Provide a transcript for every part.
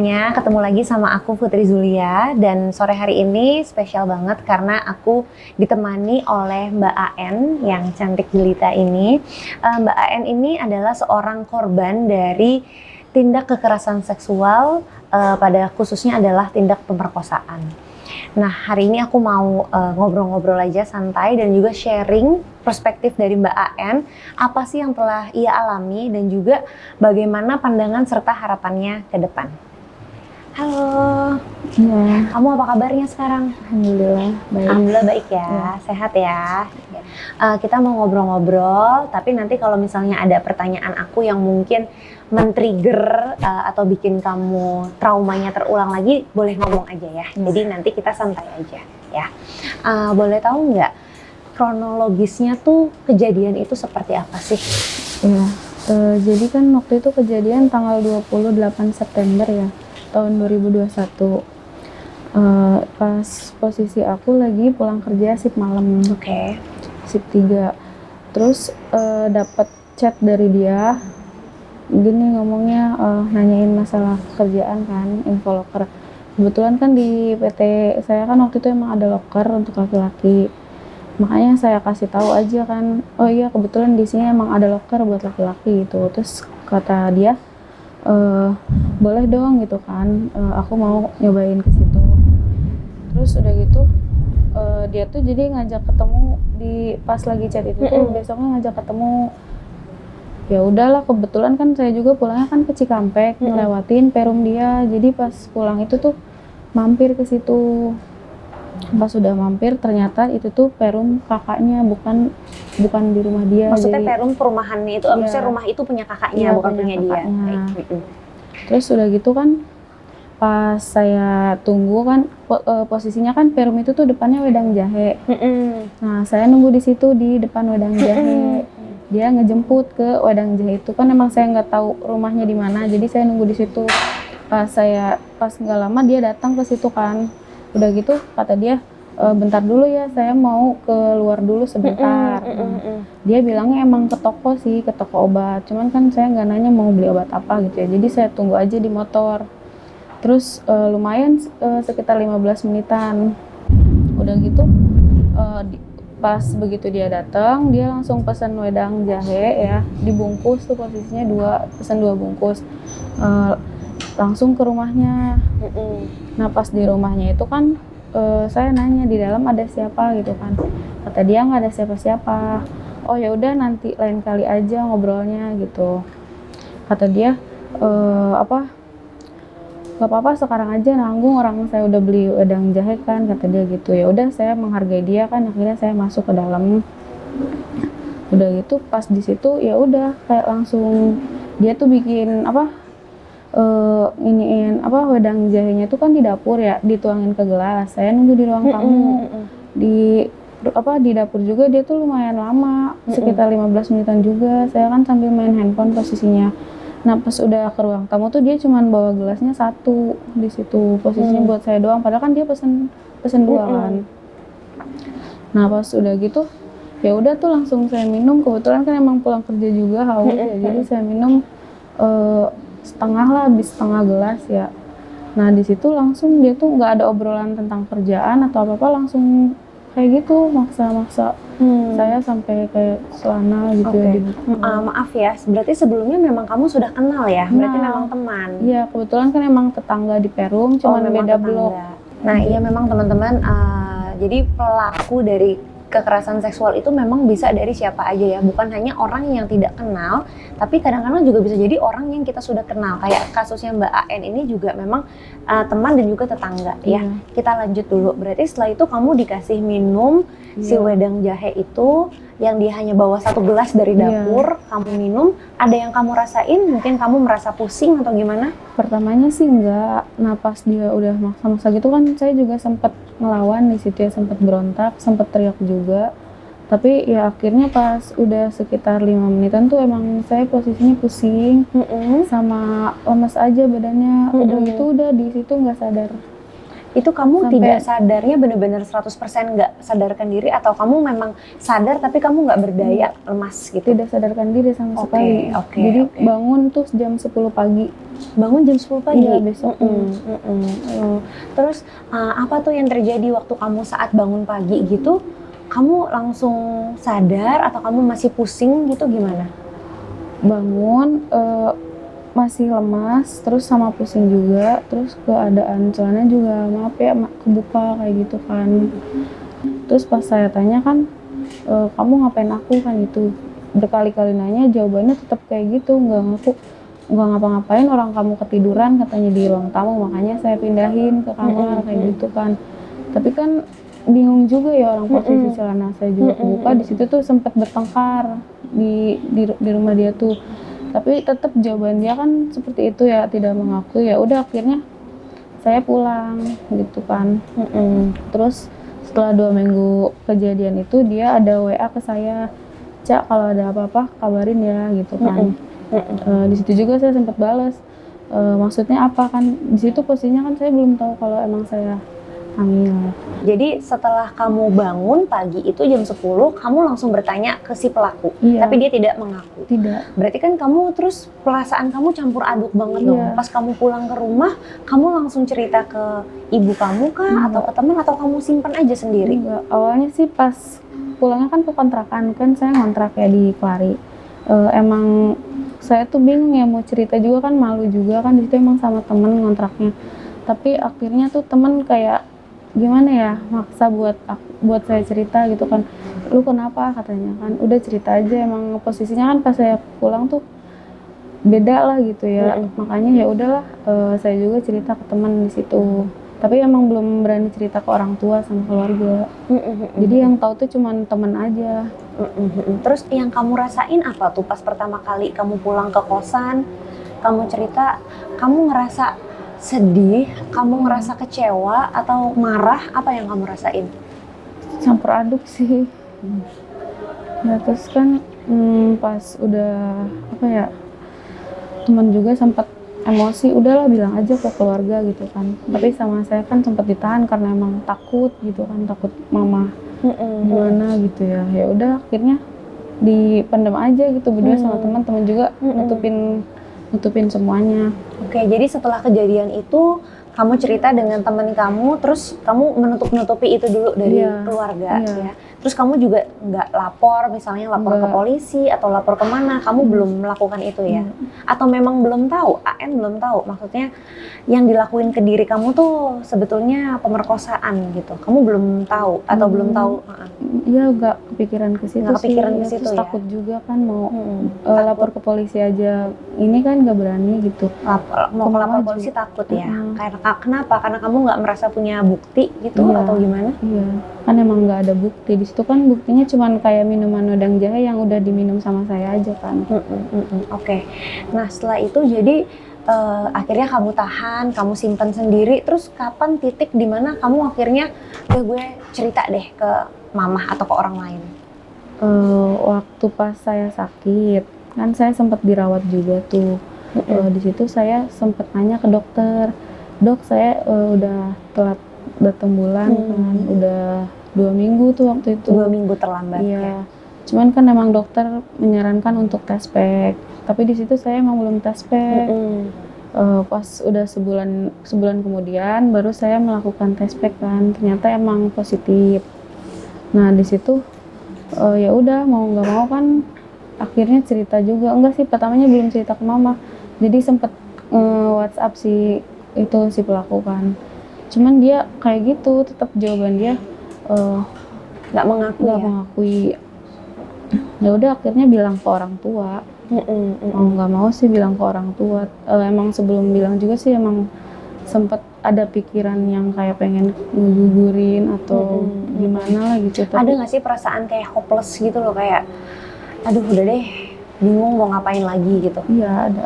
semuanya, ketemu lagi sama aku Putri Zulia dan sore hari ini spesial banget karena aku ditemani oleh Mbak AN yang cantik jelita ini. Mbak AN ini adalah seorang korban dari tindak kekerasan seksual, pada khususnya adalah tindak pemerkosaan. Nah, hari ini aku mau ngobrol-ngobrol aja santai dan juga sharing perspektif dari Mbak AN, apa sih yang telah ia alami dan juga bagaimana pandangan serta harapannya ke depan. Halo. Ya. Kamu apa kabarnya sekarang? Alhamdulillah baik. Alhamdulillah baik ya, sehat ya. Kita mau ngobrol-ngobrol, tapi nanti kalau misalnya ada pertanyaan aku yang mungkin men-trigger atau bikin kamu traumanya terulang lagi, boleh ngomong aja ya. Jadi nanti kita santai aja ya. Boleh tahu nggak kronologisnya tuh kejadian itu seperti apa sih? Iya. Jadi kan waktu itu kejadian tanggal 28 September ya, tahun 2021. Pas posisi aku lagi pulang kerja shift malam. Oke. Shift 3. Terus dapat chat dari dia. Gini ngomongnya, nanyain masalah kerjaan kan, info loker. Kebetulan kan di PT saya kan waktu itu emang ada loker untuk laki-laki. Makanya saya kasih tahu aja kan, oh iya kebetulan di sini emang ada loker buat laki-laki gitu. Terus kata dia, boleh dong gitu kan, aku mau nyobain ke situ. Terus udah gitu, dia tuh jadi ngajak ketemu di pas lagi chat itu tuh besoknya ngajak ketemu. Ya udahlah, kebetulan kan saya juga pulangnya kan ke Cikampek, ngelewatin perum dia. Jadi pas pulang itu tuh mampir ke situ. Pas sudah mampir ternyata itu tuh perum kakaknya, bukan di rumah dia. Maksudnya jadi, perum perumahannya itu, maksudnya rumah itu punya kakaknya, iya, bukan punya dia. Terus udah gitu kan, pas saya tunggu kan, posisinya kan perum itu tuh depannya wedang jahe. Nah saya nunggu di situ di depan wedang jahe. Dia ngejemput ke wedang jahe itu kan, emang saya nggak tahu rumahnya di mana, jadi saya nunggu di situ. Pas nggak lama dia datang ke situ kan. Udah gitu kata dia, bentar dulu ya, saya mau keluar dulu sebentar. Dia bilangnya emang ke toko sih, ke toko obat. Cuman kan saya nggak nanya mau beli obat apa gitu ya. Jadi saya tunggu aja di motor. Terus lumayan sekitar 15 menitan. Udah gitu pas begitu dia datang, dia langsung pesan wedang jahe ya, dibungkus tuh posisinya pesan 2 bungkus. Langsung ke rumahnya. Nah pas di rumahnya itu kan saya nanya di dalam ada siapa gitu kan. Kata dia nggak ada siapa-siapa. Oh ya udah nanti lain kali aja ngobrolnya gitu. Kata dia nggak apa-apa sekarang aja nanggung, orang saya udah beli wedang jahe kan, kata dia gitu. Ya udah saya menghargai dia kan, akhirnya saya masuk ke dalam. Udah gitu pas di situ ya udah kayak langsung dia tuh bikin wedang jahenya tuh kan di dapur ya, dituangin ke gelas. Saya nunggu di ruang tamu. Di dapur juga dia tuh lumayan lama, sekitar 15 menitan juga. Saya kan sambil main handphone posisinya. Nah pas udah ke ruang tamu tuh dia cuman bawa gelasnya 1 di situ, posisinya buat saya doang. Padahal kan dia pesen 2 kan. Nah pas udah gitu ya udah tuh langsung saya minum. Kebetulan kan emang pulang kerja juga haus ya, jadi saya minum habis setengah gelas ya. Nah di situ langsung dia tuh nggak ada obrolan tentang kerjaan atau apa-apa, langsung kayak gitu maksa-maksa saya sampai kayak celana gitu ya. Maaf ya, berarti sebelumnya memang kamu sudah kenal ya? Berarti memang teman? Iya, kebetulan kan emang tetangga di perum, cuman beda blok. Nah iya memang teman-teman, jadi pelaku dari kekerasan seksual itu memang bisa dari siapa aja ya, bukan hanya orang yang tidak kenal, tapi kadang-kadang juga bisa jadi orang yang kita sudah kenal. Kayak kasusnya Mbak AN ini juga memang teman dan juga tetangga ya. Kita lanjut dulu, berarti setelah itu kamu dikasih minum si wedang jahe itu yang dia hanya bawa 1 gelas dari dapur, kamu minum. Ada yang kamu rasain? Mungkin kamu merasa pusing atau gimana? Pertamanya sih enggak. Nah pas dia udah maksa-maksa gitu kan, saya juga sempat ngelawan di situ ya, sempat berontak, sempat teriak juga. Tapi ya akhirnya pas udah sekitar 5 menitan tuh emang saya posisinya pusing, sama lemes aja badannya. Udah gitu udah di situ nggak sadar. Itu kamu tidak sadarnya benar-benar 100% nggak sadarkan diri, atau kamu memang sadar tapi kamu nggak berdaya, lemas gitu? Tidak sadarkan diri sama sekali. Jadi bangun tuh jam 10 pagi. Bangun jam 10 pagi? Iya, besoknya. Terus apa tuh yang terjadi waktu kamu saat bangun pagi gitu? Kamu langsung sadar atau kamu masih pusing gitu, gimana? Bangun, masih lemas, terus sama pusing juga, terus keadaan celana juga maaf ya kebuka kayak gitu kan. Terus pas saya tanya kan, kamu ngapain aku kan gitu. Berkali-kali nanya jawabannya tetap kayak gitu, nggak ngapa-ngapain, orang kamu ketiduran katanya di ruang tamu, makanya saya pindahin ke kamar kayak gitu kan. Tapi kan bingung juga ya, orang posisi celana saya juga kebuka. Di situ tuh sempat bertengkar di rumah dia tuh. Tapi tetap jawaban dia kan seperti itu ya, tidak mengakui. Ya udah akhirnya saya pulang gitu kan. Terus setelah 2 minggu kejadian itu dia ada WA ke saya, Cak kalau ada apa-apa kabarin ya gitu kan. Di situ juga saya sempat balas, maksudnya apa kan, di situ posisinya kan saya belum tahu kalau emang saya hamil. Jadi setelah kamu bangun pagi itu jam 10, kamu langsung bertanya ke si pelaku, Iya. tapi dia tidak mengaku. Tidak. Berarti kan kamu terus perasaan kamu campur aduk banget dong. Iya. Pas kamu pulang ke rumah, kamu langsung cerita ke ibu kamu kah, atau ke teman, atau kamu simpan aja sendiri? Enggak, awalnya sih pas pulangnya kan ke kontrakan, kan saya ngontrak ya di Kelari. Emang saya tuh bingung ya mau cerita juga kan, malu juga kan, di situ emang sama temen ngontraknya. Tapi akhirnya tuh temen kayak gimana ya, maksa buat saya cerita gitu kan. Lu kenapa katanya kan, udah cerita aja, emang posisinya kan pas saya pulang tuh beda lah gitu ya. Makanya ya udahlah, saya juga cerita ke teman di situ. Tapi emang belum berani cerita ke orang tua sama keluarga. Jadi yang tahu tuh cuman teman aja. Terus yang kamu rasain apa tuh pas pertama kali kamu pulang ke kosan, kamu cerita, kamu ngerasa sedih, kamu ngerasa kecewa atau marah, apa yang kamu rasain? Campur aduk sih. Ya terus kan pas udah apa ya, teman juga sempat emosi, udahlah bilang aja ke keluarga gitu kan. Tapi sama saya kan sempat ditahan karena emang takut gitu kan, takut mama gimana gitu ya. Ya udah akhirnya dipendam aja gitu berdua sama teman juga nutupin semuanya. Oke, jadi setelah kejadian itu kamu cerita dengan teman kamu, terus kamu menutupi itu dulu dari keluarga ya. Terus kamu juga nggak lapor, misalnya lapor ke polisi atau lapor kemana, kamu belum melakukan itu ya? Atau memang belum tahu, AN belum tahu, maksudnya yang dilakuin ke diri kamu tuh sebetulnya pemerkosaan gitu, kamu belum tahu atau belum tahu? Iya, nggak kepikiran ke situ. Nggak kepikiran ke situ terus ya? Takut juga kan mau lapor ke polisi aja, ini kan nggak berani gitu. Mau lapor polisi takut ya? Karena kenapa? Karena kamu nggak merasa punya bukti gitu atau gimana? Iya, kan emang nggak ada bukti. Di situ kan buktinya cuman kayak minuman wedang jahe yang udah diminum sama saya aja kan. Oke. Nah setelah itu jadi akhirnya kamu tahan, kamu simpan sendiri. Terus kapan titik dimana kamu akhirnya gue cerita deh ke mama atau ke orang lain? Waktu pas saya sakit, kan saya sempat dirawat juga tuh. Di situ saya sempat nanya ke dokter, dok saya udah telat datang bulan kan, udah 2 minggu tuh waktu itu. 2 minggu terlambat ya? Cuman kan emang dokter menyarankan untuk tes pack, tapi di situ saya emang belum tes pack. Pas udah sebulan kemudian baru saya melakukan tes pack kan, ternyata emang positif. Nah di situ ya udah mau nggak mau kan akhirnya cerita juga, enggak sih pertamanya belum cerita ke mama, jadi sempet WhatsApp si pelaku kan. Cuman dia kayak gitu, tetap jawaban dia nggak mengakui. Ya udah akhirnya bilang ke orang tua. Mau nggak mau sih bilang ke orang tua. Emang sebelum bilang juga sih emang sempat ada pikiran yang kayak pengen ngegugurin atau gimana lah gitu. Ada nggak sih perasaan kayak hopeless gitu loh, kayak aduh udah deh bingung mau ngapain lagi gitu? Iya ada.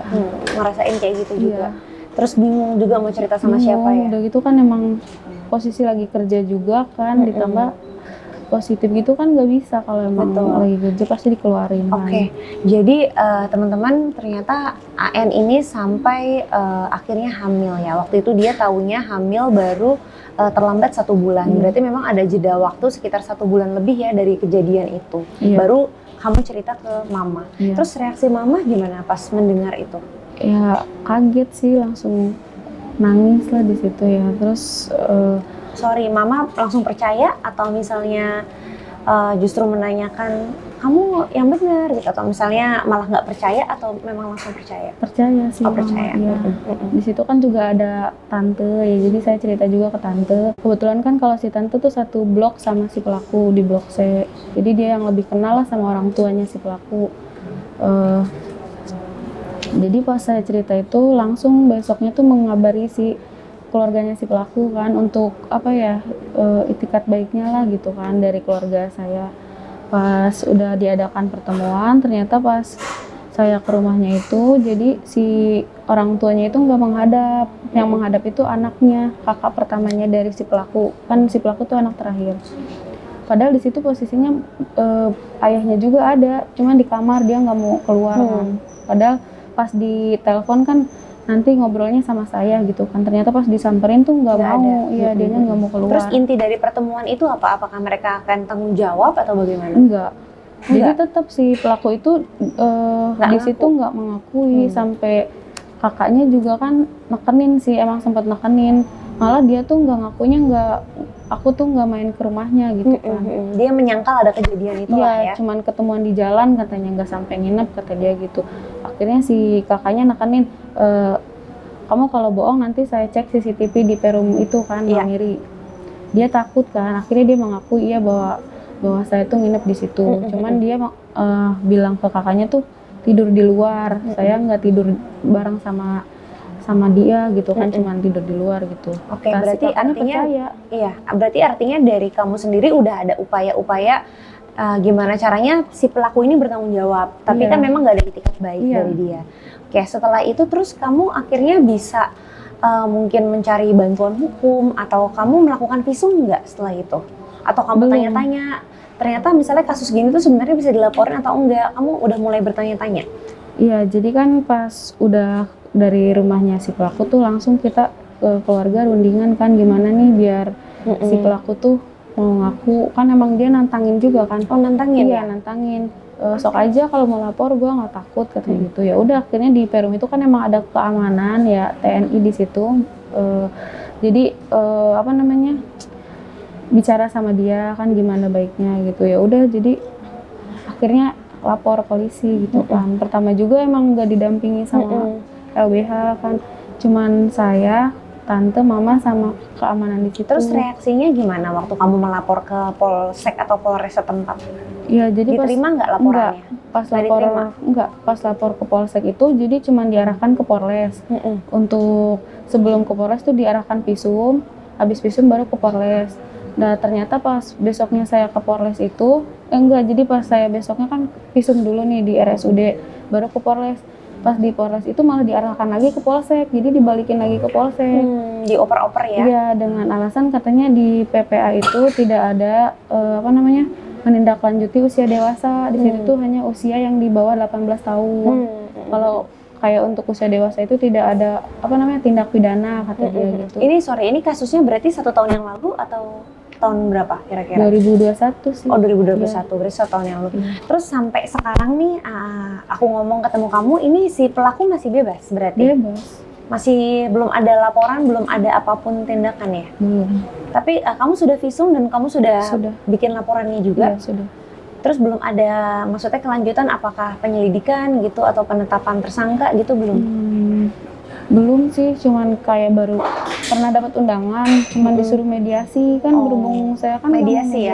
Ngerasain kayak gitu juga. Terus bingung juga mau cerita sama siapa ya? Udah gitu kan emang posisi lagi kerja juga kan, ditambah positif gitu kan nggak bisa kalau emang lagi kerja pasti dikeluarin. Oke. Jadi teman-teman ternyata AN ini sampai akhirnya hamil ya. Waktu itu dia taunya hamil baru terlambat 1 bulan. Berarti memang ada jeda waktu sekitar 1 bulan lebih ya dari kejadian itu. Baru kamu cerita ke mama. Terus reaksi mama gimana pas mendengar itu? Ya kaget sih, langsung nangis lah di situ ya. Terus Sorry, mama langsung percaya atau misalnya justru menanyakan kamu yang benar gitu, atau misalnya malah nggak percaya atau memang langsung percaya? percaya sih. Oh, percaya. Iya. Di situ kan juga ada tante ya, jadi saya cerita juga ke tante. Kebetulan kan kalau si tante tuh satu blok sama si pelaku di blok C, jadi dia yang lebih kenal lah sama orang tuanya si pelaku. Jadi pas saya cerita itu langsung besoknya tuh mengabari si keluarganya si pelaku kan, untuk apa ya, itikat baiknya lah gitu kan dari keluarga saya. Pas udah diadakan pertemuan, ternyata pas saya ke rumahnya itu, jadi si orang tuanya itu nggak menghadap, yang menghadap itu anaknya, kakak pertamanya dari si pelaku, kan si pelaku tuh anak terakhir. Padahal di situ posisinya ayahnya juga ada, cuman di kamar dia nggak mau keluar kan. Padahal pas di telepon kan nanti ngobrolnya sama saya gitu kan, ternyata pas disamperin tuh nggak mau, iya dianya nggak mau keluar. Terus inti dari pertemuan itu apa? Apakah mereka akan tanggung jawab atau bagaimana? Enggak. Jadi tetap si pelaku itu di situ nggak mengakui, sampai kakaknya juga kan nekenin sih, emang sempat nekenin. Malah dia tuh nggak ngakunya, aku tuh nggak main ke rumahnya gitu kan. Dia menyangkal ada kejadian itu lah ya. Cuman ketemuan di jalan katanya, nggak sampai nginep kata dia gitu. Akhirnya si kakaknya nekenin, kamu kalau bohong nanti saya cek CCTV di Perum itu kan, Mamiri. Dia takut kan, akhirnya dia mengaku iya bahwa saya tuh nginep di situ. Cuman dia bilang ke kakaknya tuh tidur di luar, saya nggak tidur bareng sama dia gitu kan, cuman tidur di luar gitu. Oke, berarti artinya percaya. Iya, berarti artinya dari kamu sendiri udah ada upaya-upaya gimana caranya si pelaku ini bertanggung jawab, tapi kan memang nggak ada itikat baik dari dia. Oke, setelah itu terus kamu akhirnya bisa mungkin mencari bantuan hukum, atau kamu melakukan visum nggak setelah itu? Atau kamu tanya-tanya, ternyata misalnya kasus gini tuh sebenarnya bisa dilaporin atau enggak? Kamu udah mulai bertanya-tanya? Iya, jadi kan pas udah dari rumahnya si pelaku tuh langsung kita ke keluarga rundingan kan, gimana nih biar si pelaku tuh mau ngaku, kan emang dia nantangin juga kan. Oh, nantangin? Iya, nantangin. Sok aja kalau mau lapor, gue nggak takut katanya gitu. Ya udah, akhirnya di Perum itu kan emang ada keamanan ya, TNI di situ. Jadi apa namanya, bicara sama dia kan gimana baiknya gitu. Ya udah, jadi akhirnya lapor polisi gitu kan. Pertama juga emang nggak didampingi sama LBH kan, cuman saya, tante, mama, sama keamanan di situ. Terus reaksinya gimana waktu kamu melapor ke Polsek atau Polres setempat? Iya, jadi diterima nggak laporannya? Pas lapor ke Polsek itu, jadi cuman diarahkan ke Polres. Untuk sebelum ke Polres tuh diarahkan visum, habis visum baru ke Polres. Nah ternyata pas besoknya saya ke Polres itu, jadi pas saya besoknya kan visum dulu nih di RSUD, baru ke Polres. Pas di Polres itu malah diarahkan lagi ke Polsek, jadi dibalikin lagi ke Polsek. Dioper-oper ya? Iya, dengan alasan katanya di PPA itu tidak ada menindaklanjuti usia dewasa. Di situ tuh hanya usia yang di bawah 18 tahun. Kalau kayak untuk usia dewasa itu tidak ada tindak pidana kata dia gitu. Ini kasusnya berarti 1 tahun yang lalu atau tahun berapa kira-kira? 2021 sih. Oh, 2021, berarti 1 tahun yang lalu. Terus sampai sekarang nih, aku ngomong ketemu kamu, ini si pelaku masih bebas berarti? Bebas. Masih belum ada laporan, belum ada apapun tindakan ya? Belum. Tapi kamu sudah visum dan kamu sudah bikin laporannya juga? Iya, sudah. Terus belum ada, maksudnya kelanjutan apakah penyelidikan gitu atau penetapan tersangka gitu belum? Belum sih, cuman kayak baru pernah dapat undangan, cuman disuruh mediasi kan, berhubung saya kan mediasi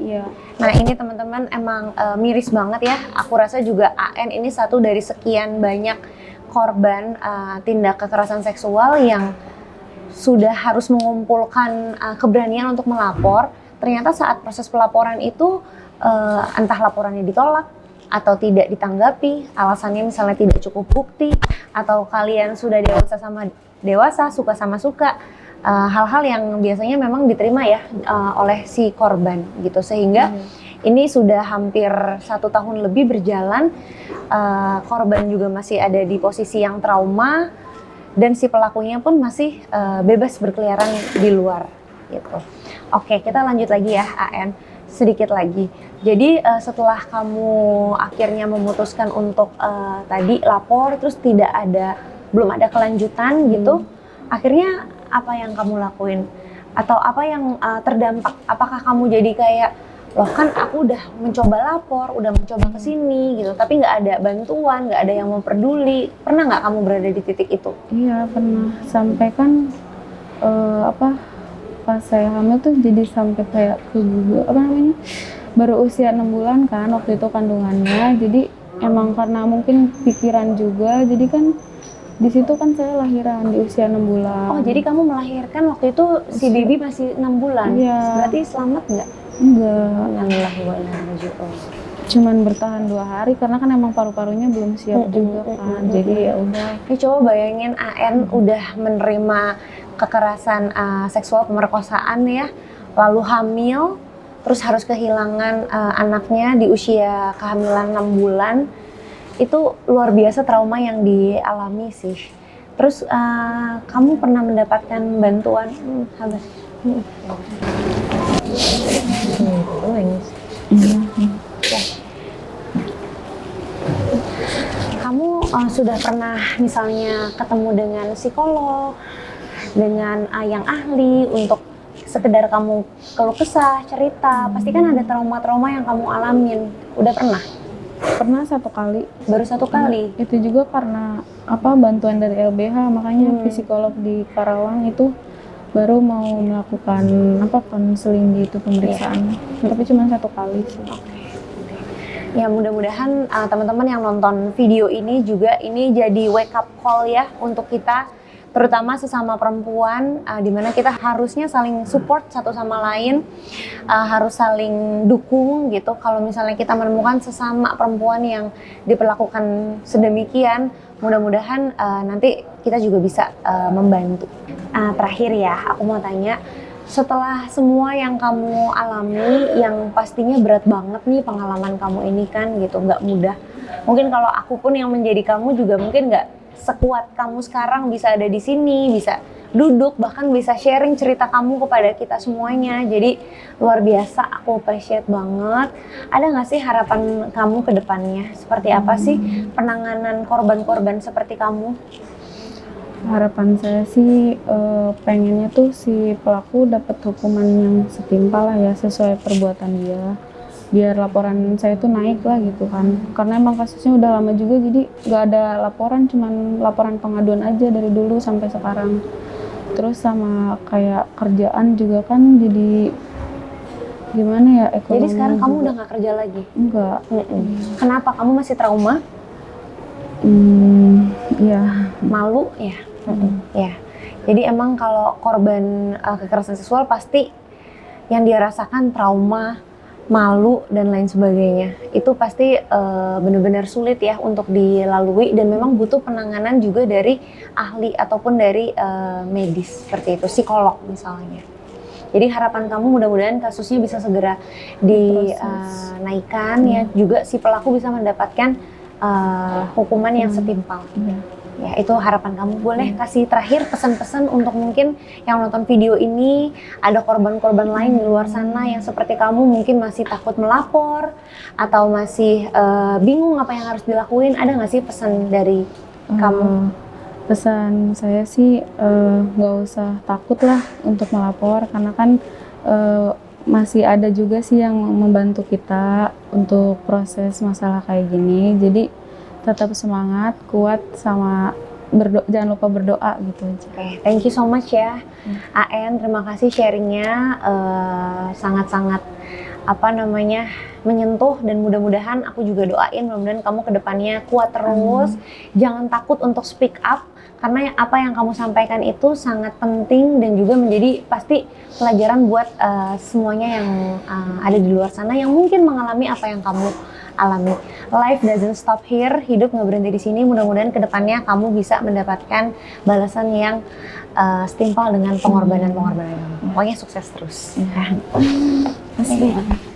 ya. Nah ini teman-teman emang miris banget ya. Aku rasa juga AN ini satu dari sekian banyak korban tindak kekerasan seksual yang sudah harus mengumpulkan keberanian untuk melapor. Ternyata saat proses pelaporan itu entah laporannya ditolak atau tidak ditanggapi, alasannya misalnya tidak cukup bukti, atau kalian sudah dewasa sama dewasa, suka sama suka, hal-hal yang biasanya memang diterima ya oleh si korban gitu, sehingga ini sudah hampir 1 tahun lebih berjalan, korban juga masih ada di posisi yang trauma, dan si pelakunya pun masih bebas berkeliaran di luar gitu. Oke, kita lanjut lagi ya AN. sedikit lagi. Jadi setelah kamu akhirnya memutuskan untuk tadi lapor, terus belum ada kelanjutan gitu, akhirnya apa yang kamu lakuin? Atau apa yang terdampak? Apakah kamu jadi kayak, loh kan aku udah mencoba lapor, udah mencoba kesini gitu, tapi nggak ada bantuan, nggak ada yang memperduli. Pernah nggak kamu berada di titik itu? Iya pernah, sampai kan pas saya hamil tuh jadi sampai kayak baru usia 6 bulan kan waktu itu kandungannya, jadi emang karena mungkin pikiran juga, jadi kan di situ kan saya lahiran di usia 6 bulan. Oh, jadi kamu melahirkan waktu itu si baby masih 6 bulan? Iya. Berarti selamat nggak? Enggak. Alhamdulillah wa inna ilaihi raji'un. Cuman bertahan 2 hari karena kan emang paru-parunya belum siap juga kan. Jadi ya udah. Ini coba bayangin AN udah menerima kekerasan seksual, pemerkosaan ya, lalu hamil, terus harus kehilangan anaknya di usia kehamilan 6 bulan. Itu luar biasa trauma yang dialami sih. Terus kamu pernah mendapatkan bantuan? Habis. Kamu sudah pernah misalnya ketemu dengan psikolog, dengan yang ahli untuk sekedar kamu keluh kesah, cerita, pasti kan ada trauma-trauma yang kamu alamin. Udah pernah? Pernah 1 kali. Baru 1 kali? Itu juga karena bantuan dari LBH, makanya psikolog di Karawang itu baru mau melakukan konseling gitu, pemeriksaan. Tapi cuma 1 kali sih. Ya mudah-mudahan teman-teman yang nonton video ini juga ini jadi wake up call ya untuk kita, terutama sesama perempuan, dimana kita harusnya saling support satu sama lain, harus saling dukung gitu. Kalau misalnya kita menemukan sesama perempuan yang diperlakukan sedemikian, mudah-mudahan nanti kita juga bisa membantu. Terakhir ya, aku mau tanya, setelah semua yang kamu alami, yang pastinya berat banget nih pengalaman kamu ini kan gitu, nggak mudah. Mungkin kalau aku pun yang menjadi kamu juga mungkin nggak sekuat kamu sekarang bisa ada di sini, bisa duduk, bahkan bisa sharing cerita kamu kepada kita semuanya. Jadi luar biasa, aku appreciate banget. Ada nggak sih harapan kamu ke depannya? Seperti apa sih penanganan korban-korban seperti kamu? Harapan saya sih pengennya tuh si pelaku dapat hukuman yang setimpal lah ya, sesuai perbuatan dia. Biar laporan saya tuh naik lah gitu kan. Karena emang kasusnya udah lama juga, jadi nggak ada laporan, cuman laporan pengaduan aja dari dulu sampai sekarang. Terus sama kayak kerjaan juga kan jadi gimana ya, ekonomi. Jadi sekarang kamu juga udah nggak kerja lagi? Enggak. Kenapa? Kamu masih trauma? Iya. Malu ya? Ya. Jadi emang kalau korban kekerasan seksual pasti yang dia rasakan trauma, malu dan lain sebagainya. Itu pasti benar-benar sulit ya untuk dilalui, dan memang butuh penanganan juga dari ahli ataupun dari medis seperti itu, psikolog misalnya. Jadi harapan kamu mudah-mudahan kasusnya bisa segera dinaikkan ya, juga si pelaku bisa mendapatkan hukuman yang setimpal. Ya, itu harapan kamu. Boleh kasih terakhir pesan-pesan untuk mungkin yang nonton video ini, ada korban-korban lain di luar sana yang seperti kamu mungkin masih takut melapor atau masih bingung apa yang harus dilakuin. Ada nggak sih pesan dari kamu? Pesan saya sih nggak usah takut lah untuk melapor, karena kan masih ada juga sih yang membantu kita untuk proses masalah kayak gini. Jadi tetap semangat, kuat, sama jangan lupa berdoa gitu aja. Okay, thank you so much ya, AN. Terima kasih sharingnya, sangat-sangat menyentuh, dan mudah-mudahan aku juga doain mudah-mudahan kamu kedepannya kuat terus. Jangan takut untuk speak up, karena apa yang kamu sampaikan itu sangat penting dan juga menjadi pasti pelajaran buat semuanya yang ada di luar sana yang mungkin mengalami apa yang kamu alami. Life doesn't stop here, hidup nggak berhenti di sini. Mudah-mudahan kedepannya kamu bisa mendapatkan balasan yang setimpal dengan pengorbanan kamu. Pokoknya sukses terus. Terima kasih.